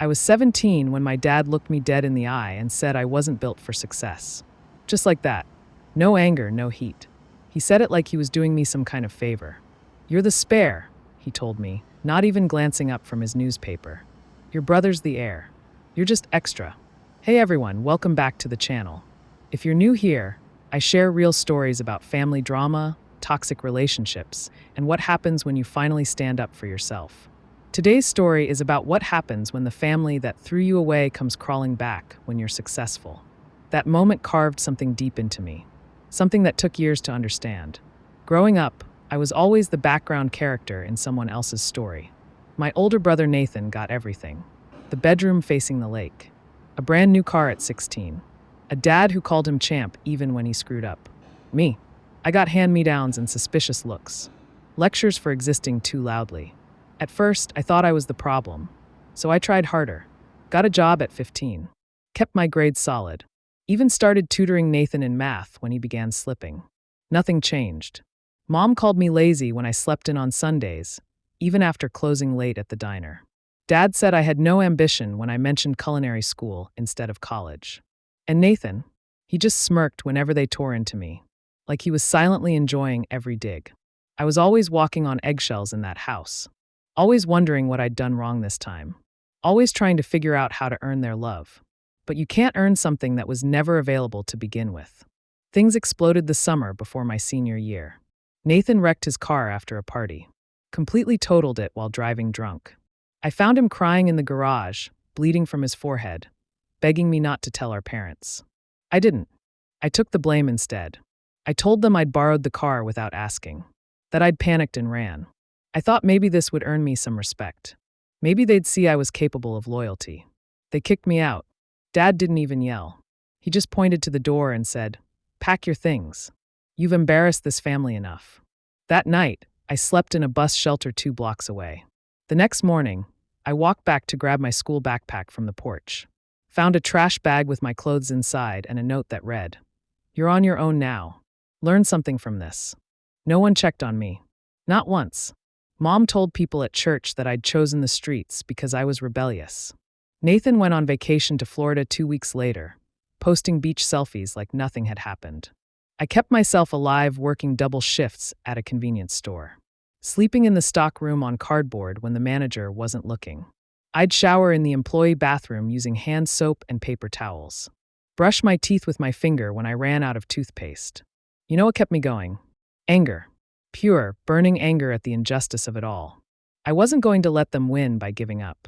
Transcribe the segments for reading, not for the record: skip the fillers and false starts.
I was 17 when my dad looked me dead in the eye and said I wasn't built for success. Just like that. No anger, no heat. He said it like he was doing me some kind of favor. "You're the spare," he told me, not even glancing up from his newspaper. "Your brother's the heir. You're just extra." Hey everyone, welcome back to the channel. If you're new here, I share real stories about family drama, toxic relationships, and what happens when you finally stand up for yourself. Today's story is about what happens when the family that threw you away comes crawling back when you're successful. That moment carved something deep into me, something that took years to understand. Growing up, I was always the background character in someone else's story. My older brother Nathan got everything. The bedroom facing the lake. A brand new car at 16. A dad who called him champ even when he screwed up. Me. I got hand-me-downs and suspicious looks. Lectures for existing too loudly. At first, I thought I was the problem. So I tried harder. Got a job at 15. Kept my grades solid. Even started tutoring Nathan in math when he began slipping. Nothing changed. Mom called me lazy when I slept in on Sundays, even after closing late at the diner. Dad said I had no ambition when I mentioned culinary school instead of college. And Nathan, he just smirked whenever they tore into me, like he was silently enjoying every dig. I was always walking on eggshells in that house, always wondering what I'd done wrong this time, always trying to figure out how to earn their love. But you can't earn something that was never available to begin with. Things exploded the summer before my senior year. Nathan wrecked his car after a party, completely totaled it while driving drunk. I found him crying in the garage, bleeding from his forehead, begging me not to tell our parents. I didn't. I took the blame instead. I told them I'd borrowed the car without asking, that I'd panicked and ran. I thought maybe this would earn me some respect. Maybe they'd see I was capable of loyalty. They kicked me out. Dad didn't even yell. He just pointed to the door and said, "Pack your things. You've embarrassed this family enough." That night, I slept in a bus shelter 2 blocks away. The next morning, I walked back to grab my school backpack from the porch. Found a trash bag with my clothes inside and a note that read, "You're on your own now. Learn something from this." No one checked on me. Not once. Mom told people at church that I'd chosen the streets because I was rebellious. Nathan went on vacation to Florida 2 weeks later, posting beach selfies like nothing had happened. I kept myself alive working double shifts at a convenience store. Sleeping in the stock room on cardboard when the manager wasn't looking. I'd shower in the employee bathroom using hand soap and paper towels. Brush my teeth with my finger when I ran out of toothpaste. You know what kept me going? Anger. Pure, burning anger at the injustice of it all. I wasn't going to let them win by giving up.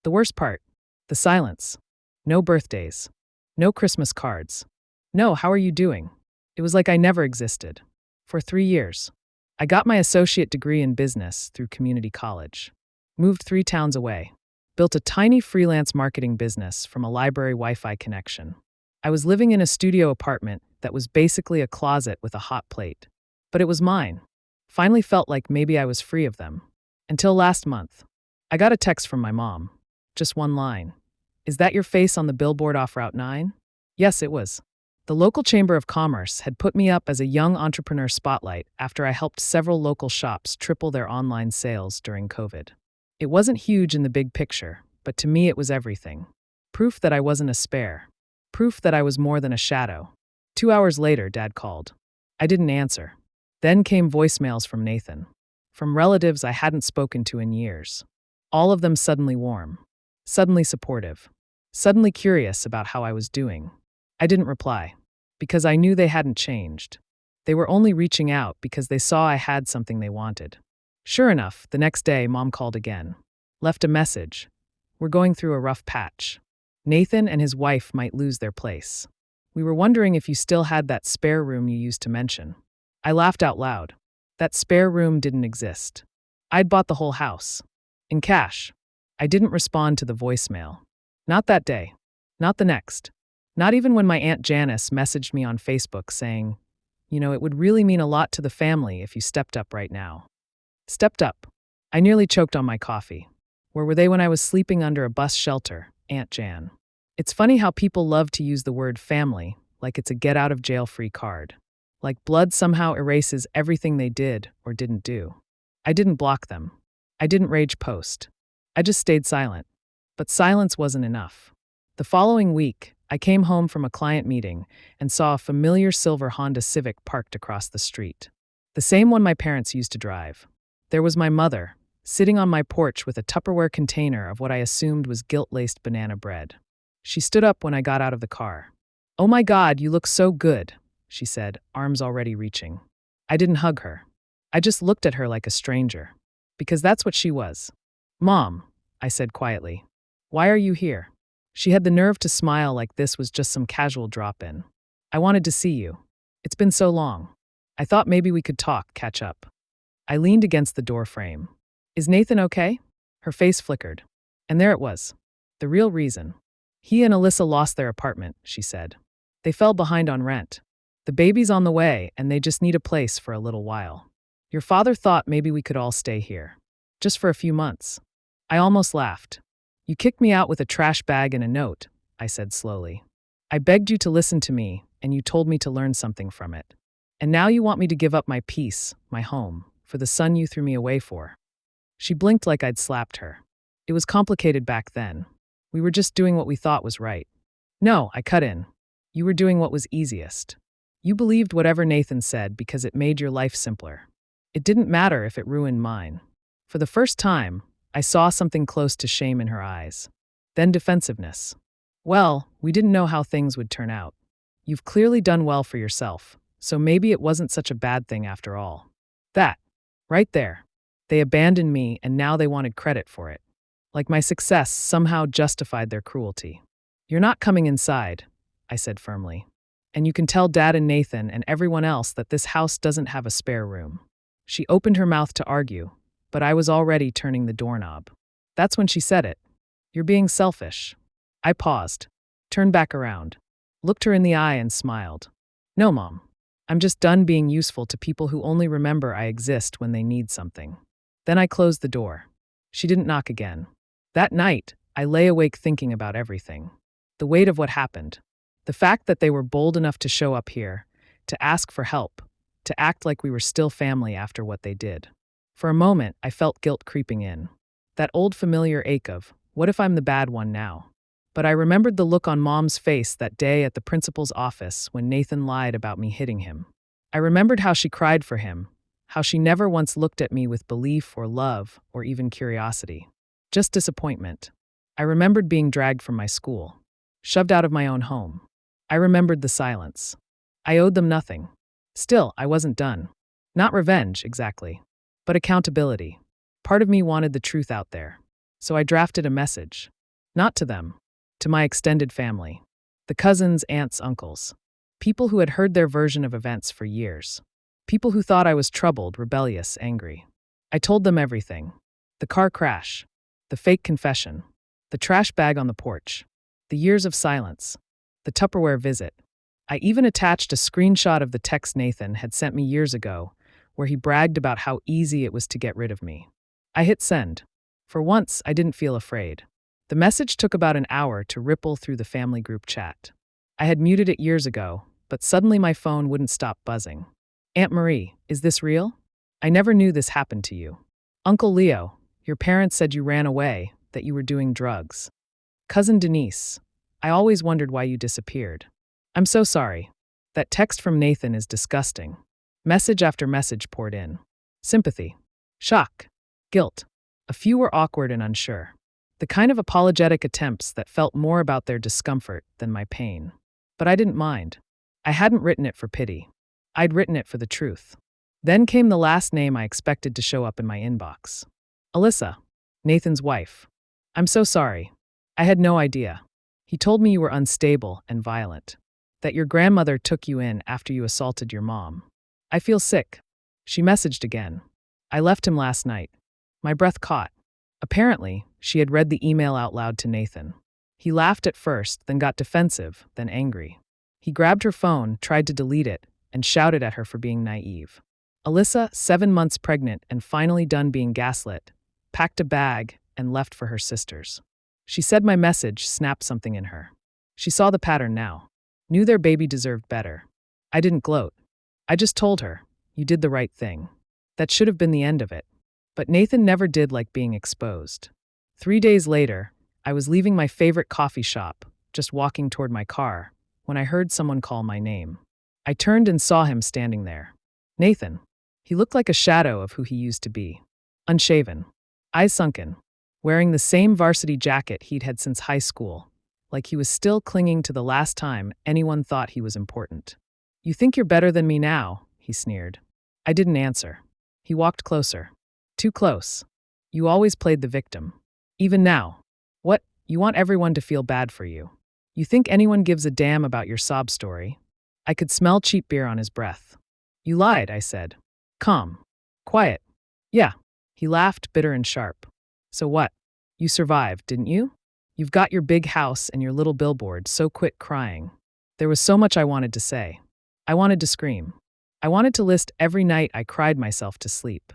The worst part, the silence. No birthdays. No Christmas cards. No, "How are you doing?" It was like I never existed. For 3 years. I got my associate degree in business through community college. Moved 3 towns away. Built a tiny freelance marketing business from a library Wi-Fi connection. I was living in a studio apartment that was basically a closet with a hot plate. But it was mine. Finally felt like maybe I was free of them. Until last month. I got a text from my mom. Just one line. "Is that your face on the billboard off Route 9? Yes, it was. The local Chamber of Commerce had put me up as a young entrepreneur spotlight after I helped several local shops triple their online sales during COVID. It wasn't huge in the big picture, but to me it was everything. Proof that I wasn't a spare. Proof that I was more than a shadow. 2 hours later, Dad called. I didn't answer. Then came voicemails from Nathan. From relatives I hadn't spoken to in years. All of them suddenly warm. Suddenly supportive. Suddenly curious about how I was doing. I didn't reply, because I knew they hadn't changed. They were only reaching out because they saw I had something they wanted. Sure enough, the next day, Mom called again. Left a message. "We're going through a rough patch. Nathan and his wife might lose their place. We were wondering if you still had that spare room you used to mention." I laughed out loud. That spare room didn't exist. I'd bought the whole house. In cash. I didn't respond to the voicemail. Not that day. Not the next. Not even when my Aunt Janice messaged me on Facebook saying, "It would really mean a lot to the family if you stepped up right now." Stepped up. I nearly choked on my coffee. Where were they when I was sleeping under a bus shelter, Aunt Jan? It's funny how people love to use the word family like it's a get-out-of-jail-free card. Like blood somehow erases everything they did or didn't do. I didn't block them. I didn't rage post. I just stayed silent. But silence wasn't enough. The following week, I came home from a client meeting and saw a familiar silver Honda Civic parked across the street. The same one my parents used to drive. There was my mother, sitting on my porch with a Tupperware container of what I assumed was guilt-laced banana bread. She stood up when I got out of the car. "Oh my God, you look so good," she said, arms already reaching. I didn't hug her. I just looked at her like a stranger. Because that's what she was. "Mom," I said quietly. "Why are you here?" She had the nerve to smile like this was just some casual drop-in. "I wanted to see you. It's been so long. I thought maybe we could talk, catch up." I leaned against the door frame. "Is Nathan okay?" Her face flickered. And there it was. The real reason. "He and Alyssa lost their apartment," she said. "They fell behind on rent. The baby's on the way, and they just need a place for a little while. Your father thought maybe we could all stay here. Just for a few months." I almost laughed. "You kicked me out with a trash bag and a note," I said slowly. "I begged you to listen to me, and you told me to learn something from it. And now you want me to give up my peace, my home, for the son you threw me away for." She blinked like I'd slapped her. "It was complicated back then. We were just doing what we thought was right." "No," I cut in. "You were doing what was easiest. You believed whatever Nathan said because it made your life simpler. It didn't matter if it ruined mine." For the first time, I saw something close to shame in her eyes. Then defensiveness. "Well, we didn't know how things would turn out. You've clearly done well for yourself, so maybe it wasn't such a bad thing after all." That. Right there. They abandoned me and now they wanted credit for it. Like my success somehow justified their cruelty. "You're not coming inside," I said firmly. "And you can tell Dad and Nathan and everyone else that this house doesn't have a spare room." She opened her mouth to argue, but I was already turning the doorknob. That's when she said it. "You're being selfish." I paused, turned back around, looked her in the eye and smiled. "No, Mom. I'm just done being useful to people who only remember I exist when they need something." Then I closed the door. She didn't knock again. That night, I lay awake thinking about everything. The weight of what happened. The fact that they were bold enough to show up here, to ask for help, to act like we were still family after what they did. For a moment, I felt guilt creeping in. That old familiar ache of, what if I'm the bad one now? But I remembered the look on Mom's face that day at the principal's office when Nathan lied about me hitting him. I remembered how she cried for him, how she never once looked at me with belief or love or even curiosity. Just disappointment. I remembered being dragged from my school, shoved out of my own home. I remembered the silence. I owed them nothing. Still, I wasn't done. Not revenge, exactly, but accountability. Part of me wanted the truth out there. So I drafted a message. Not to them. To my extended family. The cousins, aunts, uncles. People who had heard their version of events for years. People who thought I was troubled, rebellious, angry. I told them everything. The car crash. The fake confession. The trash bag on the porch. The years of silence. The Tupperware visit. I even attached a screenshot of the text Nathan had sent me years ago, where he bragged about how easy it was to get rid of me. I hit send. For once, I didn't feel afraid. The message took about an hour to ripple through the family group chat. I had muted it years ago, but suddenly my phone wouldn't stop buzzing. "Aunt Marie, is this real? I never knew this happened to you. Uncle Leo, your parents said you ran away, that you were doing drugs. Cousin Denise, I always wondered why you disappeared. I'm so sorry. That text from Nathan is disgusting." Message after message poured in. Sympathy. Shock. Guilt. A few were awkward and unsure. The kind of apologetic attempts that felt more about their discomfort than my pain. But I didn't mind. I hadn't written it for pity. I'd written it for the truth. Then came the last name I expected to show up in my inbox. Alyssa, Nathan's wife. "I'm so sorry. I had no idea. He told me you were unstable and violent. That your grandmother took you in after you assaulted your mom. I feel sick." She messaged again. "I left him last night." My breath caught. Apparently, she had read the email out loud to Nathan. He laughed at first, then got defensive, then angry. He grabbed her phone, tried to delete it, and shouted at her for being naive. Alyssa, 7 months pregnant and finally done being gaslit, packed a bag and left for her sisters. She said my message snapped something in her. She saw the pattern now. Knew their baby deserved better. I didn't gloat. I just told her, "You did the right thing." That should have been the end of it. But Nathan never did like being exposed. 3 days later, I was leaving my favorite coffee shop, just walking toward my car, when I heard someone call my name. I turned and saw him standing there. Nathan. He looked like a shadow of who he used to be. Unshaven. Eyes sunken. Wearing the same varsity jacket he'd had since high school, like he was still clinging to the last time anyone thought he was important. "You think you're better than me now," he sneered. I didn't answer. He walked closer. Too close. "You always played the victim. Even now. What? You want everyone to feel bad for you. You think anyone gives a damn about your sob story?" I could smell cheap beer on his breath. "You lied," I said. "Calm. Quiet." "Yeah." He laughed, bitter and sharp. "So what? You survived, didn't you? You've got your big house and your little billboard, so quit crying." There was so much I wanted to say. I wanted to scream. I wanted to list every night I cried myself to sleep.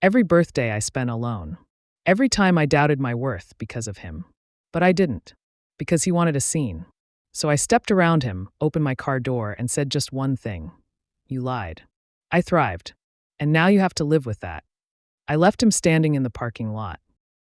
Every birthday I spent alone. Every time I doubted my worth because of him. But I didn't. Because he wanted a scene. So I stepped around him, opened my car door, and said just one thing. "You lied. I thrived. And now you have to live with that." I left him standing in the parking lot.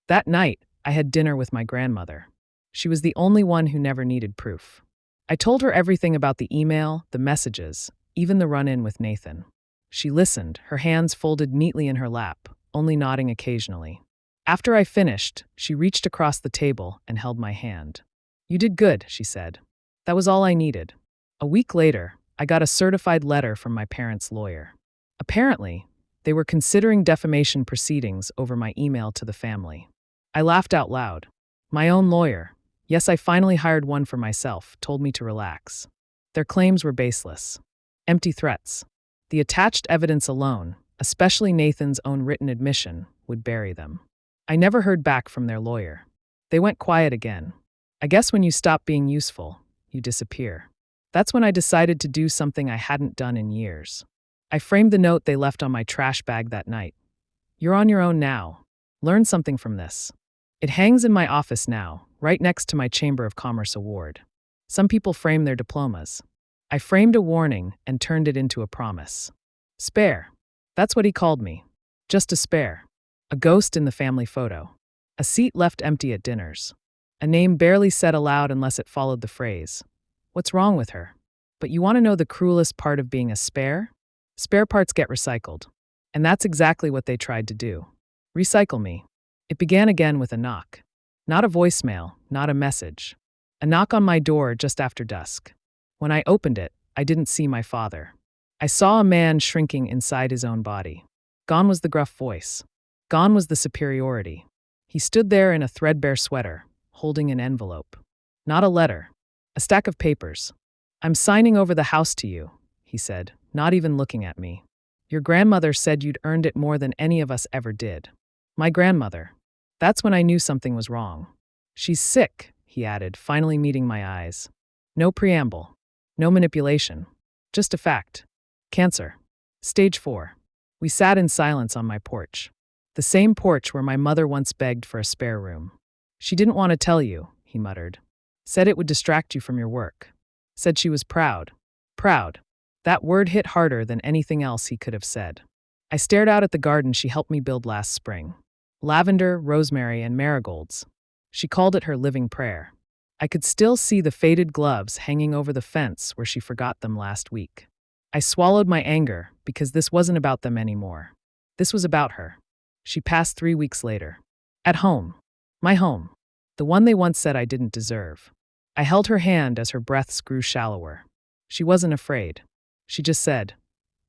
That night, I had dinner with my grandmother. She was the only one who never needed proof. I told her everything about the email, the messages, even the run-in with Nathan. She listened, her hands folded neatly in her lap, only nodding occasionally. After I finished, she reached across the table and held my hand. "You did good," she said. That was all I needed. A week later, I got a certified letter from my parents' lawyer. Apparently, they were considering defamation proceedings over my email to the family. I laughed out loud. My own lawyer, yes, I finally hired one for myself, told me to relax. Their claims were baseless. Empty threats. The attached evidence alone, especially Nathan's own written admission, would bury them. I never heard back from their lawyer. They went quiet again. I guess when you stop being useful, you disappear. That's when I decided to do something I hadn't done in years. I framed the note they left on my trash bag that night. "You're on your own now. Learn something from this." It hangs in my office now, right next to my Chamber of Commerce award. Some people frame their diplomas. I framed a warning and turned it into a promise. Spare. That's what he called me. Just a spare. A ghost in the family photo. A seat left empty at dinners. A name barely said aloud unless it followed the phrase. What's wrong with her? But you want to know the cruelest part of being a spare? Spare parts get recycled. And that's exactly what they tried to do. Recycle me. It began again with a knock. Not a voicemail, not a message. A knock on my door just after dusk. When I opened it, I didn't see my father. I saw a man shrinking inside his own body. Gone was the gruff voice. Gone was the superiority. He stood there in a threadbare sweater, holding an envelope. Not a letter. A stack of papers. "I'm signing over the house to you," he said, not even looking at me. "Your grandmother said you'd earned it more than any of us ever did." My grandmother. That's when I knew something was wrong. "She's sick," he added, finally meeting my eyes. No preamble. No manipulation. Just a fact. Cancer. Stage 4. We sat in silence on my porch. The same porch where my mother once begged for a spare room. "She didn't want to tell you," he muttered. "Said it would distract you from your work. Said she was proud." Proud. That word hit harder than anything else he could have said. I stared out at the garden she helped me build last spring. Lavender, rosemary, and marigolds. She called it her living prayer. I could still see the faded gloves hanging over the fence where she forgot them last week. I swallowed my anger because this wasn't about them anymore. This was about her. She passed 3 weeks later. At home. My home. The one they once said I didn't deserve. I held her hand as her breaths grew shallower. She wasn't afraid. She just said,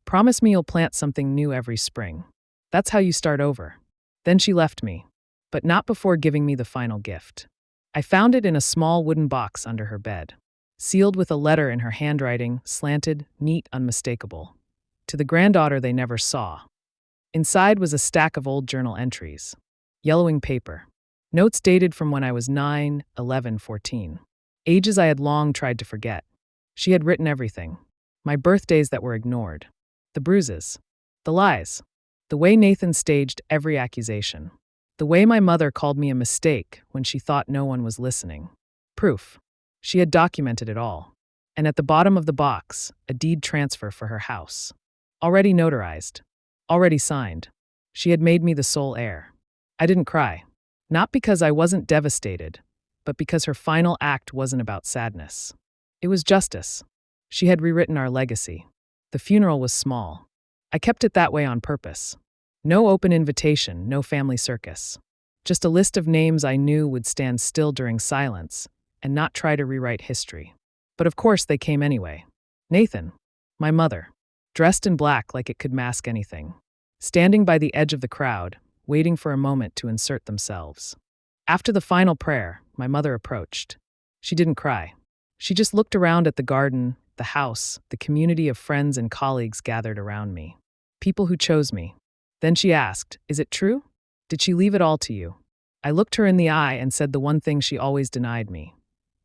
"Promise me you'll plant something new every spring. That's how you start over." Then she left me, but not before giving me the final gift. I found it in a small wooden box under her bed, sealed with a letter in her handwriting, slanted, neat, unmistakable. To the granddaughter they never saw. Inside was a stack of old journal entries. Yellowing paper. Notes dated from when I was 9, 11, 14. Ages I had long tried to forget. She had written everything. My birthdays that were ignored. The bruises. The lies. The way Nathan staged every accusation. The way my mother called me a mistake when she thought no one was listening. Proof. She had documented it all. And at the bottom of the box, a deed transfer for her house. Already notarized. Already signed. She had made me the sole heir. I didn't cry. Not because I wasn't devastated, but because her final act wasn't about sadness. It was justice. She had rewritten our legacy. The funeral was small. I kept it that way on purpose. No open invitation, no family circus. Just a list of names I knew would stand still during silence and not try to rewrite history. But of course they came anyway. Nathan, my mother, dressed in black like it could mask anything, standing by the edge of the crowd, waiting for a moment to insert themselves. After the final prayer, my mother approached. She didn't cry. She just looked around at the garden, the house, the community of friends and colleagues gathered around me. People who chose me. Then she asked, "Is it true? Did she leave it all to you?" I looked her in the eye and said the one thing she always denied me.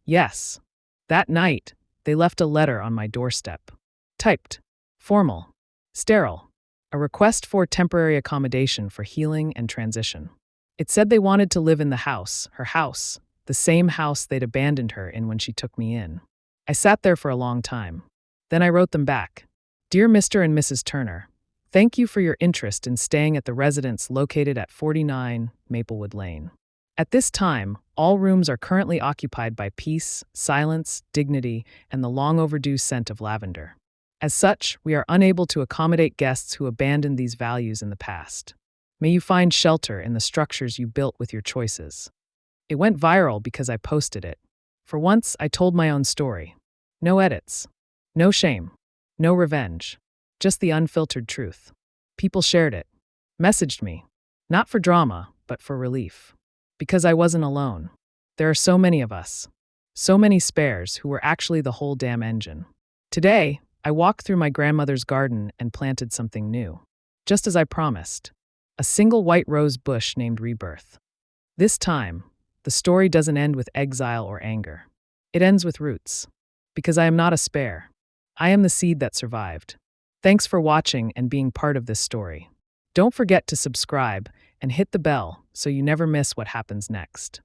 Yes. That night, they left a letter on my doorstep. Typed. Formal. Sterile. A request for temporary accommodation for healing and transition. It said they wanted to live in the house, her house, the same house they'd abandoned her in when she took me in. I sat there for a long time. Then I wrote them back. Dear Mr. and Mrs. Turner, thank you for your interest in staying at the residence located at 49 Maplewood Lane. At this time, all rooms are currently occupied by peace, silence, dignity, and the long overdue scent of lavender. As such, we are unable to accommodate guests who abandoned these values in the past. May you find shelter in the structures you built with your choices. It went viral because I posted it. For once, I told my own story. No edits. No shame. No revenge. Just the unfiltered truth. People shared it. Messaged me. Not for drama, but for relief. Because I wasn't alone. There are so many of us. So many spares who were actually the whole damn engine. Today, I walked through my grandmother's garden and planted something new. Just as I promised. A single white rose bush named Rebirth. This time, the story doesn't end with exile or anger. It ends with roots. Because I am not a spare. I am the seed that survived. Thanks for watching and being part of this story. Don't forget to subscribe and hit the bell so you never miss what happens next.